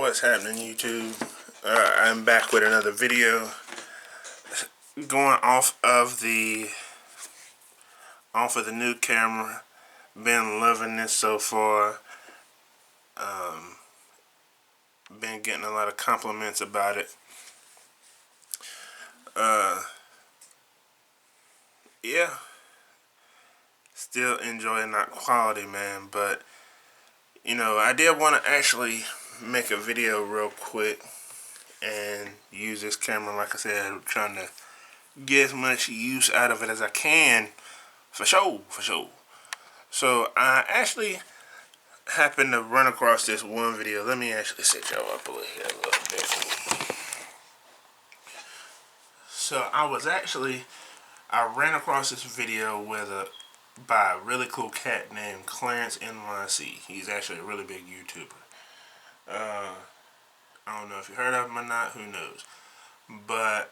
What's happening, YouTube? I'm back with another video. Going off of the new camera. Been loving this so far. Been getting a lot of compliments about it. Yeah. Still enjoying that quality, man. But I did want to actually make a video real quick and use this camera. Like I said, I'm trying to get as much use out of it as I can, for sure. So I actually happened to run across this one video. Let me actually set y'all up over here a little bit. So I ran across this video by a really cool cat named Clarence NYC. He's actually a really big YouTuber. I don't know if you heard of him or not, who knows. But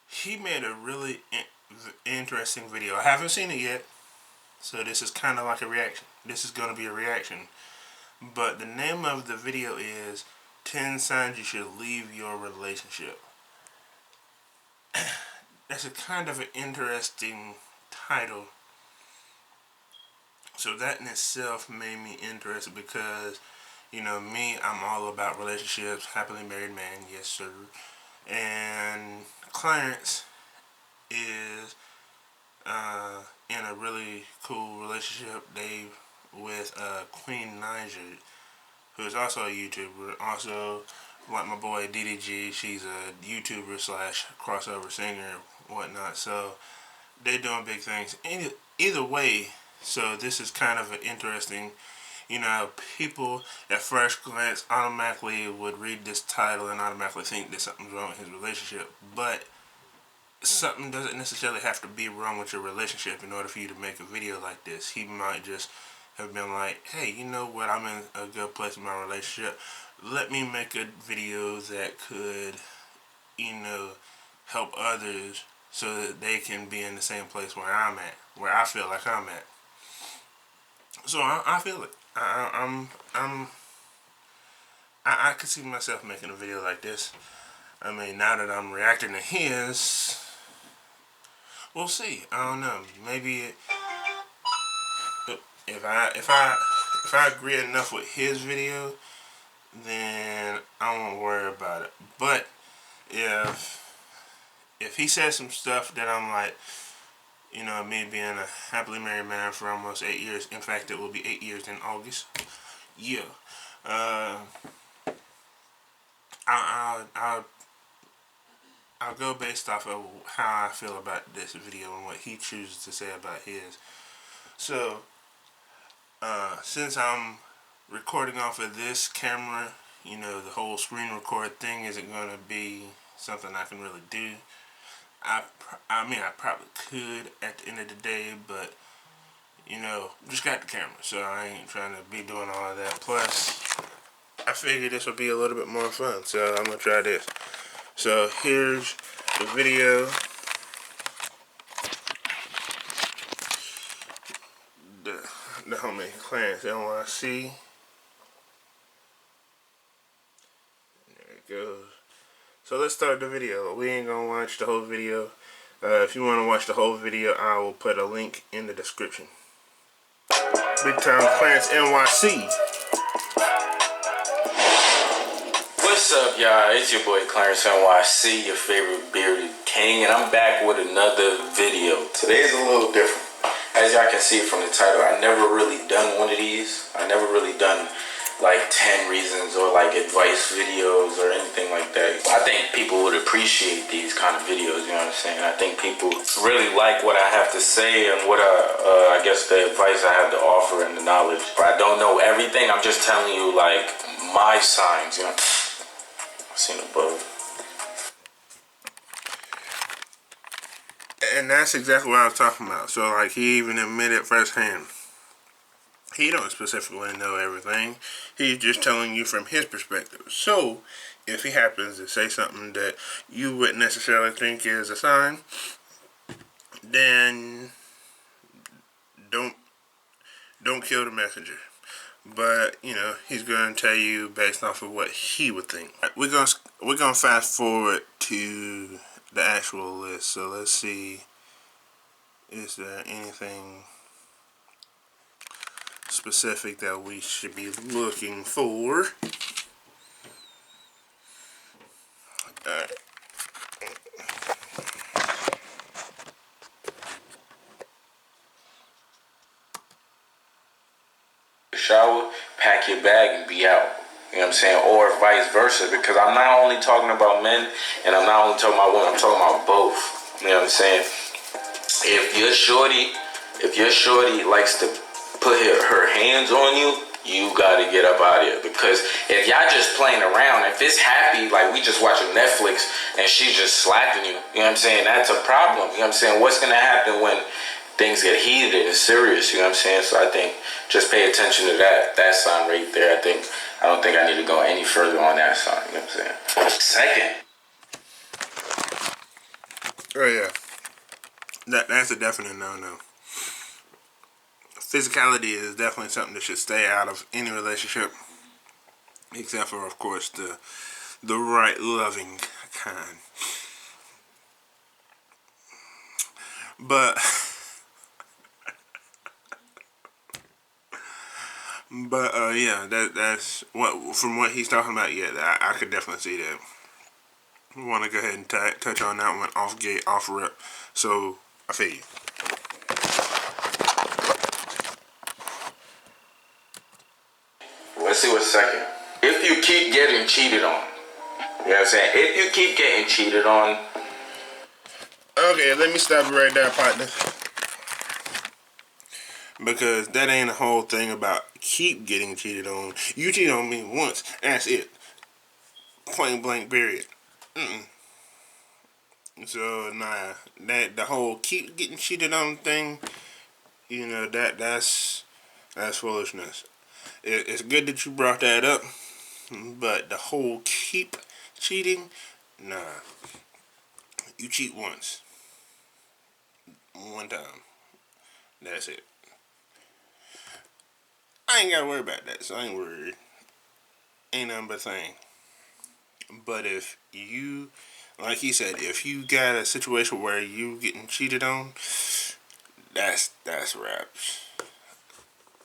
he made a really interesting video. I haven't seen it yet, so this is kind of like a reaction. This is going to be a reaction. But the name of the video is 10 Signs You Should Leave Your Relationship. That's a kind of an interesting title. So that in itself made me interested because, me, I'm all about relationships, happily married man, yes sir. And Clarence is in a really cool relationship with Queen Naija, who is also a YouTuber. Also, like my boy DDG, she's a YouTuber / crossover singer, whatnot. So they're doing big things. Either way, so this is kind of an interesting. People at first glance automatically would read this title and automatically think that something's wrong with his relationship, but something doesn't necessarily have to be wrong with your relationship in order for you to make a video like this. He might just have been like, hey, you know what, I'm in a good place in my relationship. Let me make a video that could, help others so that they can be in the same place where I'm at, where I feel like I'm at. So I feel it. I could see myself making a video like this. I mean, now that I'm reacting to his, we'll see. I don't know. Maybe if I agree enough with his video, then I won't worry about it. But if he says some stuff that I'm like, me being a happily married man for almost 8 years. In fact, it will be 8 years in August. Yeah. I'll go based off of how I feel about this video and what he chooses to say about his. So, since I'm recording off of this camera, the whole screen record thing isn't going to be something I can really do. I probably could at the end of the day, but, just got the camera, so I ain't trying to be doing all of that. Plus, I figured this would be a little bit more fun, so I'm going to try this. So, here's the video. The homie Clarence NYC. There it goes. So let's start the video. We ain't gonna watch the whole video. If you want to watch the whole video, I will put a link in the description. Big time Clarence NYC. What's up, y'all? It's your boy Clarence NYC, your favorite bearded king, and I'm back with another video. Today is a little different. As y'all can see from the title, I never really done one of these. I never really done like 10 reasons or like advice videos or anything like that. I think people would appreciate these kind of videos, you know what I'm saying? I think people really like what I have to say and what I guess the advice I have to offer and the knowledge. But I don't know everything. I'm just telling you like my signs, you know. Seen above. And that's exactly what I was talking about. So like he even admitted firsthand. He don't specifically know everything. He's just telling you from his perspective. So, if he happens to say something that you wouldn't necessarily think is a sign, then don't kill the messenger. but you know, he's going to tell you based off of what he would think. We're gonna fast forward to the actual list. So let's see, is there anything specific that we should be looking for? Alright. Shower, pack your bag, and be out. You know what I'm saying? Or vice versa, because I'm not only talking about men and I'm not only talking about women, I'm talking about both. You know what I'm saying? If your shorty likes to put her hands on you, you gotta get up out of here. Because if y'all just playing around, if it's happy, like we just watching Netflix and she's just slapping you, you know what I'm saying? That's a problem. You know what I'm saying? What's gonna happen when things get heated and serious? You know what I'm saying? So I think just pay attention to that sign right there. I don't think I need to go any further on that sign. You know what I'm saying? Second. Oh yeah. That's a definite no-no. Physicality is definitely something that should stay out of any relationship, except for, of course, the right loving kind. But yeah, that's what, from what he's talking about. Yeah, I could definitely see that. We want to go ahead and touch on that one off gate, off rip. So I feel you. Let's see what's second. If you keep getting cheated on, you know what I'm saying? If you keep getting cheated on. Okay, let me stop you right there, partner. Because that ain't the whole thing about keep getting cheated on. You cheat on me once, that's it. Point blank, period. So nah, that the whole keep getting cheated on thing, you know, that's foolishness. It's good that you brought that up, but the whole keep cheating, nah. You cheat once, one time, that's it. I ain't gotta worry about that, so I ain't worried. Ain't nothing but a thing. But if you, like he said, if you got a situation where you getting cheated on, that's raps.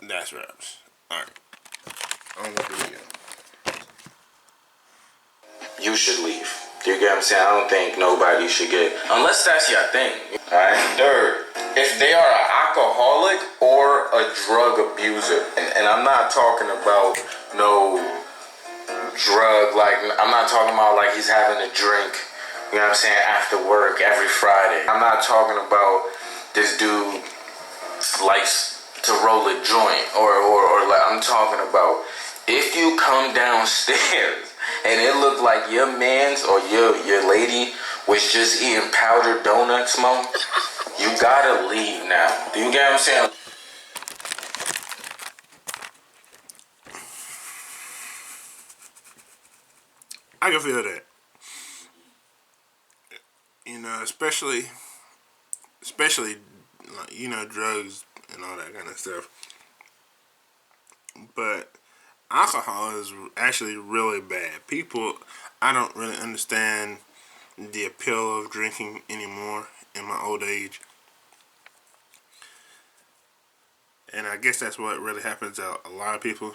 That's raps. Alright. On with the video. You should leave. You get what I'm saying? I don't think nobody should get, unless that's your thing. Alright. Third, if they are an alcoholic or a drug abuser, and I'm not talking about no drug, like I'm not talking about like he's having a drink, you know what I'm saying, after work every Friday. I'm not talking about this dude likes to roll a joint or like, I'm talking about if you come downstairs and it looked like your man's or your lady was just eating powdered donuts, mom, you gotta leave now. Do you get what I'm saying? I can feel that. You know, especially you know, drugs and all that kind of stuff. But alcohol is actually really bad. People, I don't really understand the appeal of drinking anymore in my old age. And I guess that's what really happens to a lot of people.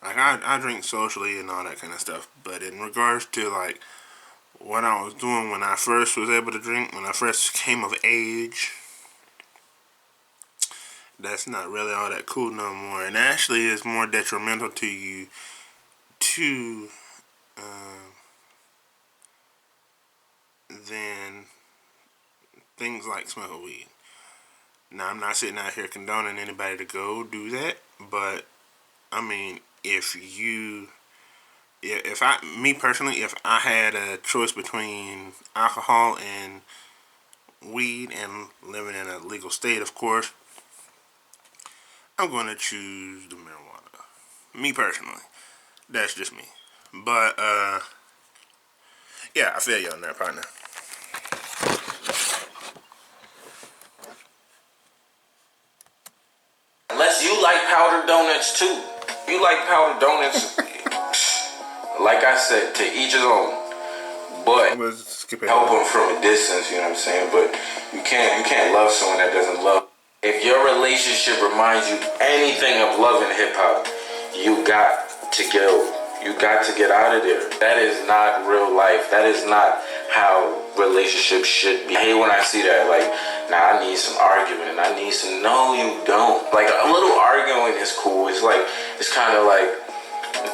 Like, I drink socially and all that kind of stuff. But in regards to, like, what I was doing when I first was able to drink, when I first came of age, that's not really all that cool no more. And actually is more detrimental to you than things like smoking weed. Now, I'm not sitting out here condoning anybody to go do that, but I mean, me personally, if I had a choice between alcohol and weed and living in a legal state, of course, I'm going to choose the marijuana. Me personally. That's just me. But, yeah, I feel you on that, partner. Unless you like powdered donuts too. You like powdered donuts? Like I said, to each his own. But help them from a distance, you know what I'm saying? But you can't love someone that doesn't love. If your relationship reminds you anything of love and hip hop, you got to go. You got to get out of there. That is not real life. That is not how relationships should be. I hate when I see that. Like, nah, I need some argument. I need some. No, you don't. Like, a little arguing is cool. It's like, it's kind of like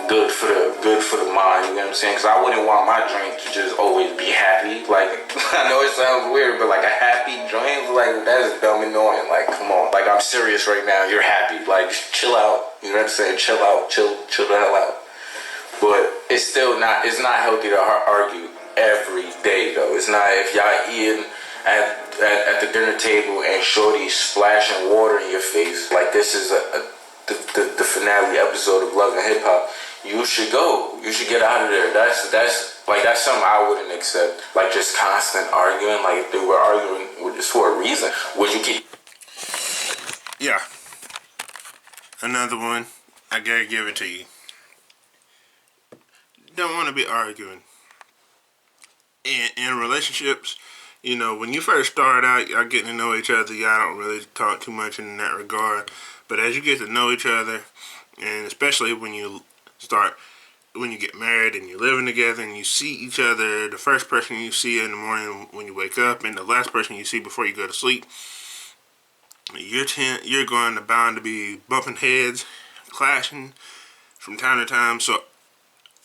good for the mind. You know what I'm saying? Because I wouldn't want my drink to just always be happy. Like, I know it sounds weird, but like a happy drink, like that is dumb annoying. Like, come on. Like, I'm serious right now. You're happy. Like, chill out. You know what I'm saying? Chill out. Chill the hell out. But it's still not. It's not healthy to argue every day, though. It's not. If y'all eating at the dinner table and shorty splashing water in your face, like this is the finale episode of Love and Hip Hop, you should go. You should get out of there. That's something I wouldn't accept. Like, just constant arguing. Like, if they were arguing just for a reason, would you keep? Yeah. Another one. I gotta give it to you. Don't want to be arguing. In relationships, you know, when you first start out, y'all getting to know each other, y'all don't really talk too much in that regard. But as you get to know each other, and especially when you get married and you're living together and you see each other, the first person you see in the morning when you wake up and the last person you see before you go to sleep, you're going to bound to be bumping heads, clashing from time to time. So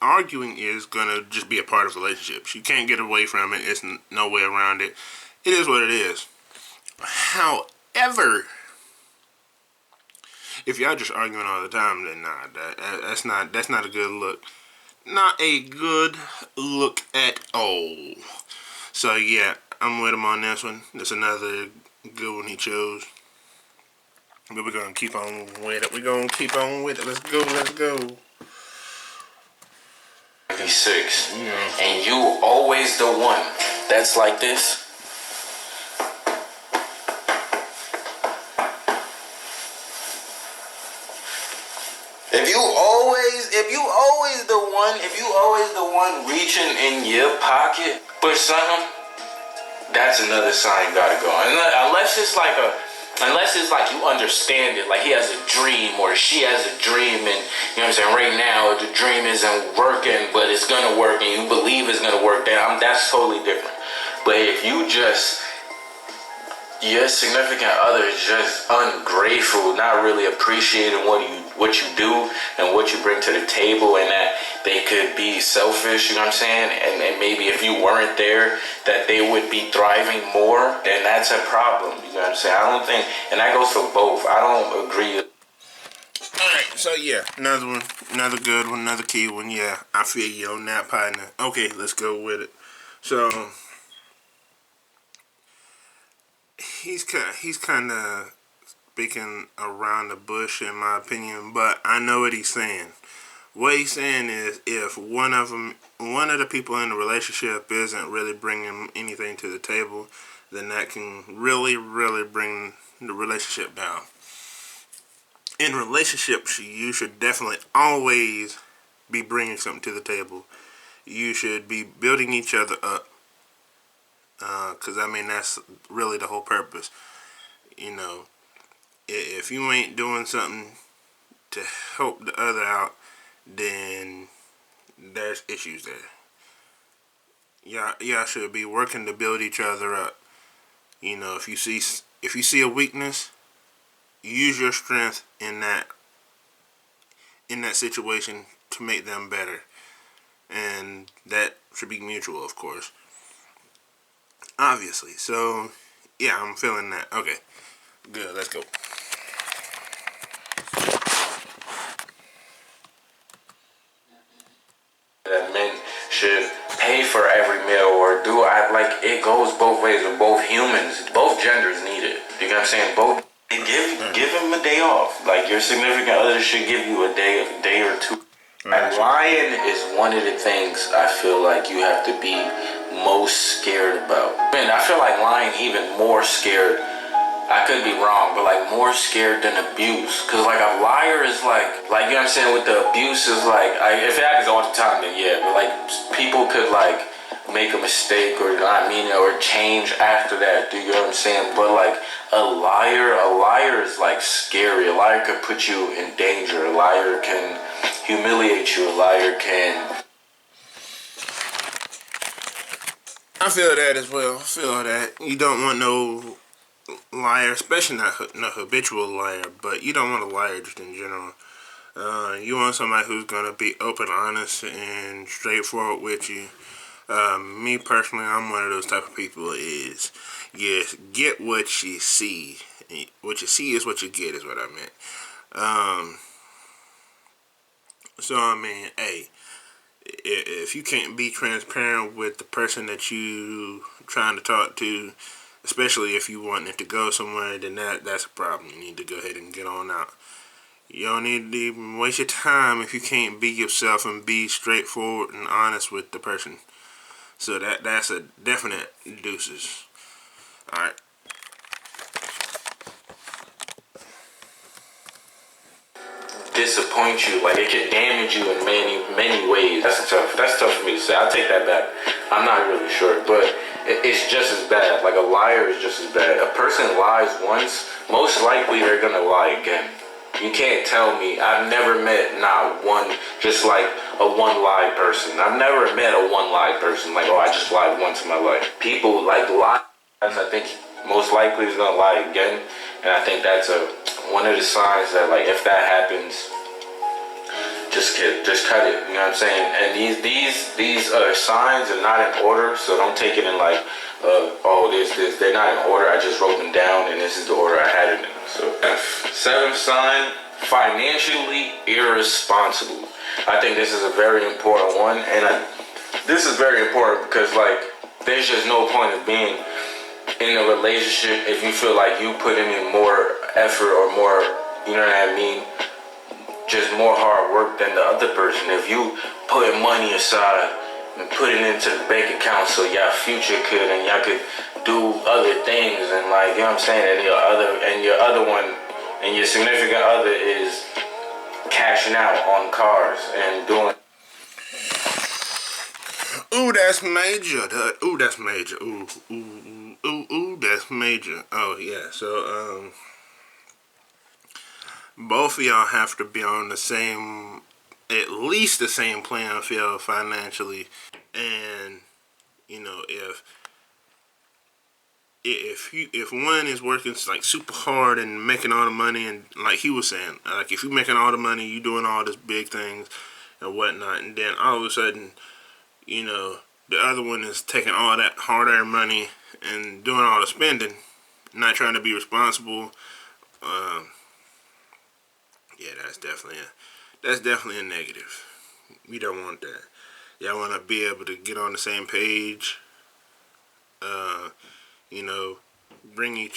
arguing is going to just be a part of relationships. You can't get away from it. It's no way around it. It is what it is. However, if y'all just arguing all the time, then nah, that's not a good look. Not a good look at all. So yeah, I'm with him on this one. That's another good one he chose. But we're gonna keep on with it. Let's go. 36. And you always the one that's like this. If you always the one reaching in your pocket for something, that's another sign you gotta go. Unless it's like you understand it, like he has a dream or she has a dream, and you know what I'm saying, right now the dream isn't working, but it's gonna work and you believe it's gonna work, then that's totally different. But if your significant other is just ungrateful, not really appreciating what you do and what you bring to the table, and that they could be selfish, you know what I'm saying, and maybe if you weren't there that they would be thriving more, then that's a problem, you know what I'm saying. I don't think, and that goes for both. I don't agree. Alright, so yeah, another one, another good one, another key one. Yeah, I feel you on that, partner. Okay, let's go with it. So he's kind of speaking around the bush, in my opinion, but I know what he's saying. What he's saying is, if one of the people in the relationship isn't really bringing anything to the table, then that can really, really bring the relationship down. In relationships, you should definitely always be bringing something to the table. You should be building each other up. Because, I mean, that's really the whole purpose. You know, if you ain't doing something to help the other out, then there's issues there. Y'all should be working to build each other up. You know, if you see a weakness, use your strength in that situation to make them better. And that should be mutual, of course. Obviously. So, yeah, I'm feeling that. Okay. Good, let's go. That men should pay for every meal or do like it goes both ways with both humans. Both genders need it. You know what I'm saying? Both give him a day off. Like, your significant other should give you a day or two. Like, lying is one of the things I feel like you have to be most scared about. Man, I feel like lying even more scared. I could be wrong, but like more scared than abuse. Cause like a liar is like you know what I'm saying. With the abuse is like, if it happens all the time, then yeah. But like people could like make a mistake or not mean it or change after that. Do you know what I'm saying? But like a liar is like scary. A liar could put you in danger. A liar can humiliate you. A liar can. I feel that as well. I feel that you don't want no liar, especially not no habitual liar, but you don't want a liar just in general. You want somebody who's gonna be open, honest, and straightforward with you. Me personally, I'm one of those type of people. Is yes, get what you see. What you see is what you get, is what I meant. So I mean, hey, if you can't be transparent with the person that you trying to talk to, especially if you want it to go somewhere, then that's a problem. You need to go ahead and get on out. You don't need to even waste your time if you can't be yourself and be straightforward and honest with the person. So that's a definite deuces. All right. Disappoint you, like it can damage you in many ways. That's tough for me to say. I'll take that back. I'm not really sure, but it's just as bad. Like a liar is just as bad. A person lies once, most likely they're gonna lie again. You can't tell me. I've never met not one, just like a one lie person. I've never met a one lie person like, oh, I just lied once in my life. People like lie. I think most likely is gonna lie again, and I think that's one of the signs that like if that happens, just cut it. You know what I'm saying? And these signs are not in order, so don't take it in like oh this they're not in order. I just wrote them down, and this is the order I had it in. So seventh sign, financially irresponsible. I think this is a very important one, and this is very important because like there's just no point of being in a relationship if you feel like you putting in more effort or more, you know what I mean, just more hard work than the other person. If you putting money aside and putting it into the bank account so y'all future could and y'all could do other things and like, you know what I'm saying, and your other one and your significant other is cashing out on cars and doing. Ooh, that's major. Ooh, that's major. Ooh, that's major. Oh yeah. So both of y'all have to be on the same, at least the same playing field financially, and you know if one is working like super hard and making all the money, and like he was saying, like if you're making all the money, you doing all this big things and whatnot, and then all of a sudden, you know, the other one is taking all that hard-earned money and doing all the spending, not trying to be responsible. Yeah, that's definitely a negative. We don't want that. Y'all want to be able to get on the same page. You know, bring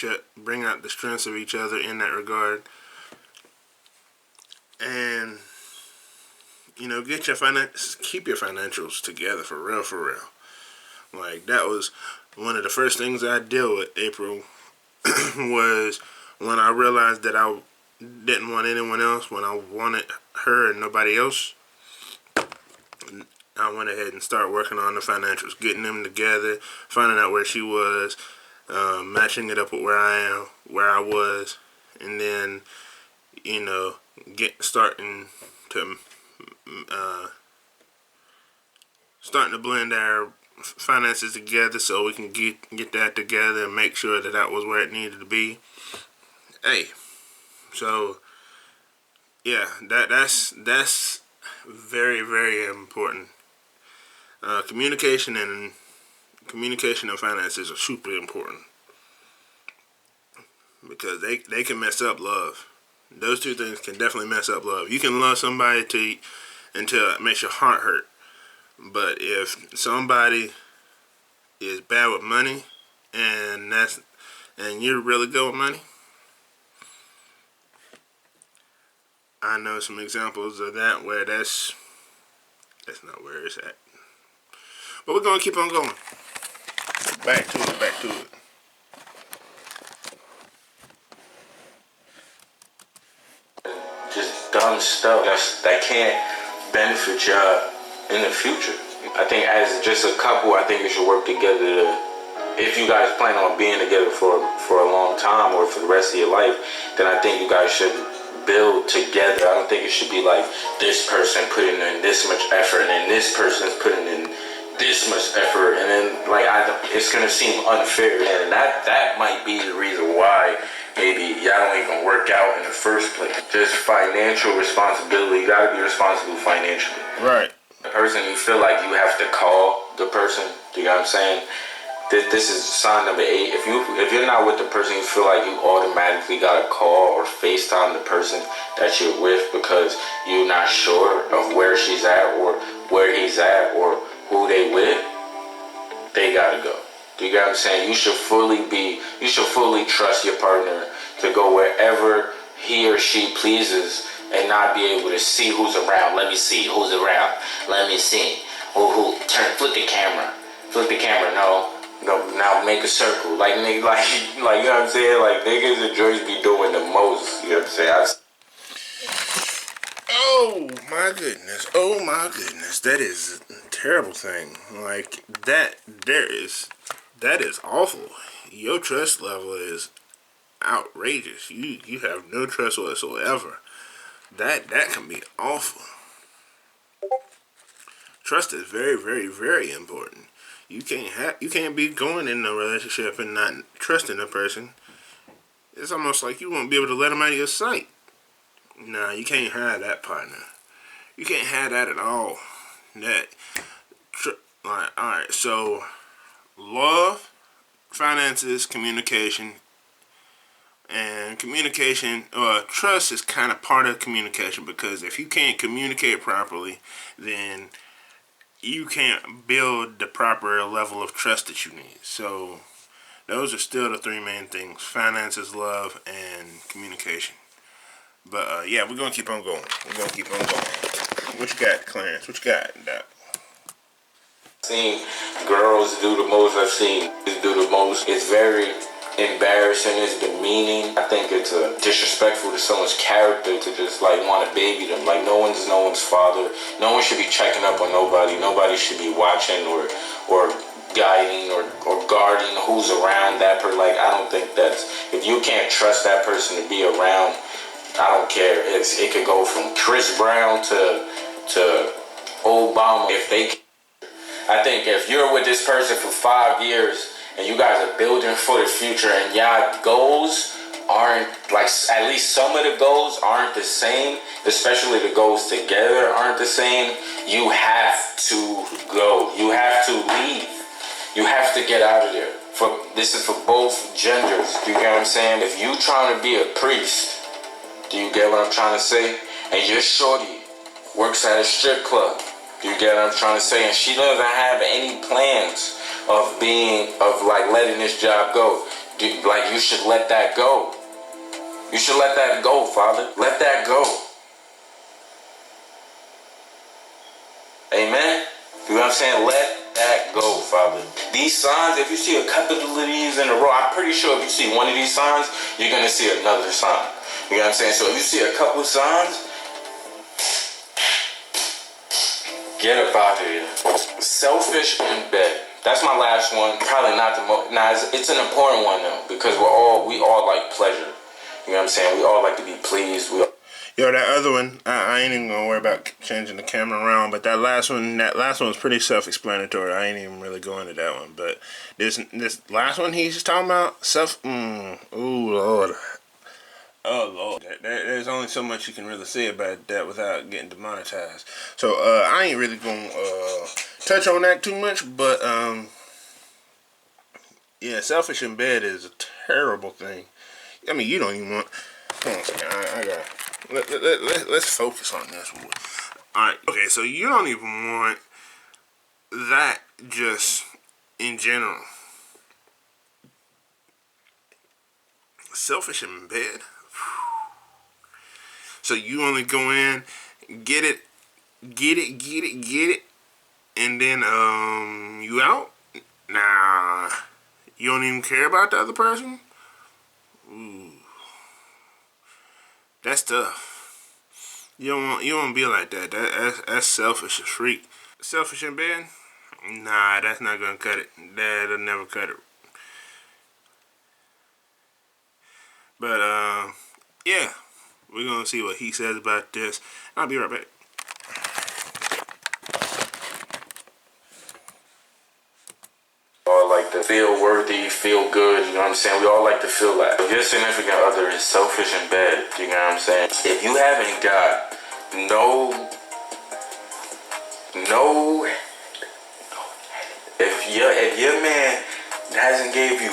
out the strengths of each other in that regard, and you know, keep your financials together for real, for real. Like that was one of the first things I dealt with, April, was when I realized that I didn't want anyone else, when I wanted her and nobody else. I went ahead and started working on the financials, getting them together, finding out where she was, matching it up with where I am, where I was, and then, you know, starting to blend our finances together so we can get that together and make sure that that was where it needed to be. Hey, so yeah, that's very, very important. Communication and finances are super important because they can mess up love. Those two things can definitely mess up love. You can love somebody until it makes your heart hurt, but if somebody is bad with money and you're really good with money, I know some examples of that where that's not where it's at. But we're gonna keep on going. Back to it. dumb stuff that can't benefit y'all in the future. I think as just a couple, I think you should work together to, if you guys plan on being together for a long time or for the rest of your life, then I think you guys should build together. I don't think it should be like this person putting in this much effort and then this person's putting in this much effort, and then like it's gonna seem unfair, and that might be the reason why maybe y'all don't even work out in the first place. Just financial responsibility. You gotta be responsible financially. Right. The person you feel like you have to call the person. Do you know what I'm saying? This is sign number 8. If you're not with the person, you feel like you automatically gotta call or FaceTime the person that you're with because you're not sure of where she's at or where he's at or who they with, they gotta go. Do you get what I'm saying? You should fully trust your partner to go wherever he or she pleases and not be able to see who's around. Let me see who's around. Let me see. Flip the camera. No, now make a circle. Like nigga, like you know what I'm saying? Like niggas and joints be doing the most. You know what I'm saying? Oh my goodness, that is a terrible thing. Like that is awful. Your trust level is outrageous. You have no trust whatsoever. That can be awful. Trust is very, very, very important. You can't be going in a relationship and not trusting a person. It's almost like you won't be able to let them out of your sight. Nah, you can't have that, partner. You can't have that at all. Alright, so love, finances, communication, and trust is kind of part of communication, because if you can't communicate properly, then you can't build the proper level of trust that you need. So those are still the 3 main things: finances, love, and communication. But yeah, we're gonna keep on going. What you got, Clarence? What you got, Doc? Seen girls do the most. I've seen do the most. It's very embarrassing. It's demeaning. I think it's disrespectful to someone's character to just like want to baby them. Like no one's father. No one should be checking up on nobody. Nobody should be watching or guiding or guarding who's around that person. Like I don't think that's, if you can't trust that person to be around, I don't care. It could go from Chris Brown to Obama. I think if you're with this person for 5 years and you guys are building for the future and y'all goals aren't, like at least some of the goals aren't the same, especially the goals together aren't the same, you have to go. You have to leave. You have to get out of there. This is for both genders. Do you get what I'm saying? If you trying to be a priest, do you get what I'm trying to say? And your shorty works at a strip club. Do you get what I'm trying to say? And she doesn't have any plans of letting this job go. You should let that go. You should let that go, father. Let that go. Amen? You know what I'm saying? Let that go, father. These signs, if you see a couple of these in a row, I'm pretty sure if you see one of these signs, you're going to see another sign. You know what I'm saying? So if you see a couple signs, get up out of here. Selfish in bed. That's my last one. Probably not the most. Nah, it's an important one though, because we all like pleasure. You know what I'm saying? We all like to be pleased. Yo, that other one, I ain't even gonna worry about changing the camera around. But that last one was pretty self-explanatory. I ain't even really going into that one. But this last one he's just talking about Oh Lord, there's only so much you can really say about that without getting demonetized. So I ain't really gonna touch on that too much. But yeah, selfish in bed is a terrible thing. I mean, you don't even want. Hold on a second. I got. Let's focus on this one. All right. Okay. So you don't even want that just in general. Selfish in bed. So you only go in, get it, and then you out? Nah, you don't even care about the other person? Ooh, that's tough. You don't want to be like that. That's selfish as freak. Selfish in bed? Nah, that's not gonna cut it. That'll never cut it. But yeah, we're gonna see what he says about this. I'll be right back. All like to feel worthy, feel good, you know what I'm saying? We all like to feel that. If your significant other is selfish in bed, you know what I'm saying? If you haven't got if your man hasn't gave you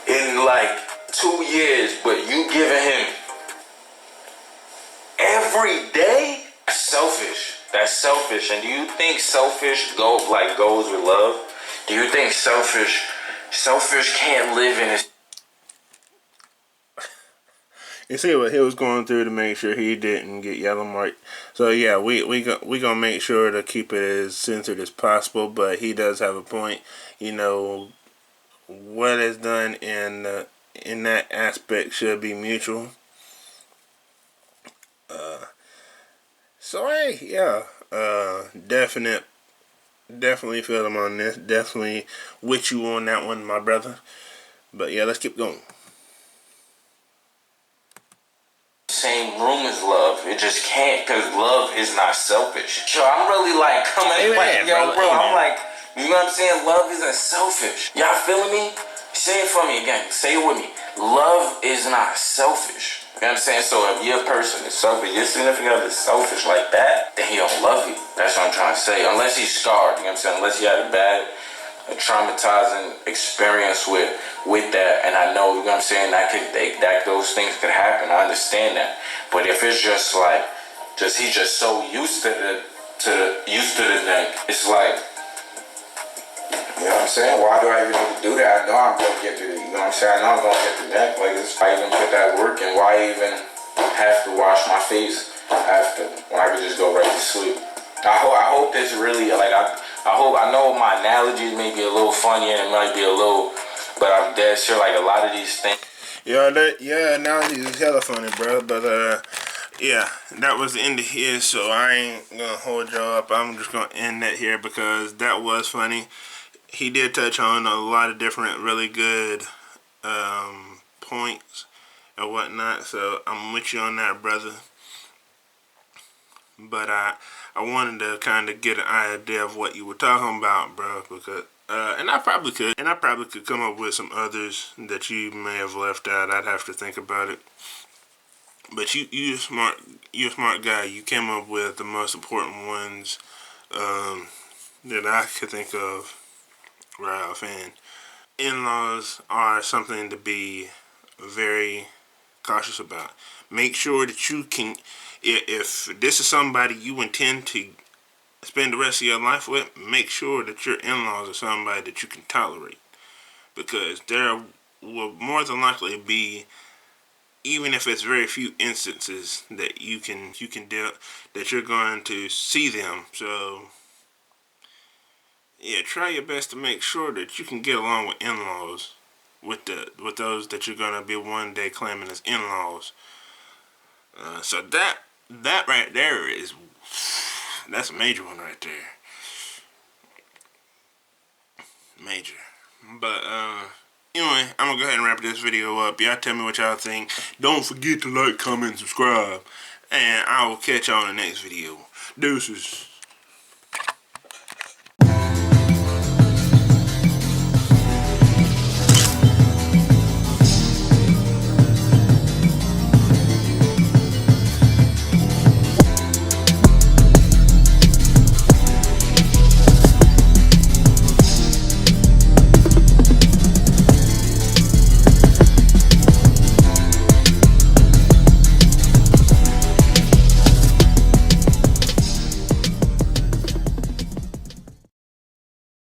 in like 2 years, but you giving him every day, that's selfish. That's selfish. And do you think selfish goes with love? Do you think selfish can't live in his... You see what he was going through to make sure he didn't get yellow marked. So yeah, we gonna make sure to keep it as censored as possible. But he does have a point. You know, what is done in that aspect should be mutual. So hey, yeah, definitely feel him on this. Definitely with you on that one, my brother. But yeah, let's keep going. Same room as love. It just can't, because love is not selfish. So I'm really like coming Amen, like, yo, brother, bro, amen. I'm like, you know what I'm saying? Love isn't selfish. Y'all feeling me? Say it for me again. Say it with me. Love is not selfish. You know what I'm saying? So if your person is selfish, your significant other is selfish like that, then he don't love you. That's what I'm trying to say. Unless he's scarred, you know what I'm saying? Unless he had a traumatizing experience with that, and I know, you know what I'm saying, that those things could happen. I understand that. But if it's just like, he's just so used to the neck, it's like, you know what I'm saying? Why do I even need to do that? I know I'm gonna get to the, you know what I'm saying? I know I'm gonna get the neck. Like, why even put that work in? Why even have to wash my face after when I could just go right to sleep? I hope this really, like, I know my analogies may be a little funny and it might be a little, but I'm dead sure like a lot of these things. Yeah, analogy is hella funny, bro. But yeah, that was the end of his, so I ain't gonna hold y'all up. I'm just gonna end that here because that was funny. He did touch on a lot of different really good points and whatnot, so I'm with you on that, brother. But I wanted to kind of get an idea of what you were talking about, bro, because and I probably could come up with some others that you may have left out. I'd have to think about it. But you're a smart guy. You came up with the most important ones that I could think of right offhand. In-laws are something to be very cautious about. Make sure that you can, if this is somebody you intend to spend the rest of your life with, make sure that your in-laws are somebody that you can tolerate. Because there will more than likely be, even if it's very few instances that you can deal, that you're going to see them. So yeah, try your best to make sure that you can get along with in-laws, with those that you're gonna be one day claiming as in-laws. So that right there that's a major one right there. Major. But anyway, I'm gonna go ahead and wrap this video up. Y'all tell me what y'all think. Don't forget to like, comment, and subscribe. And I will catch y'all in the next video. Deuces.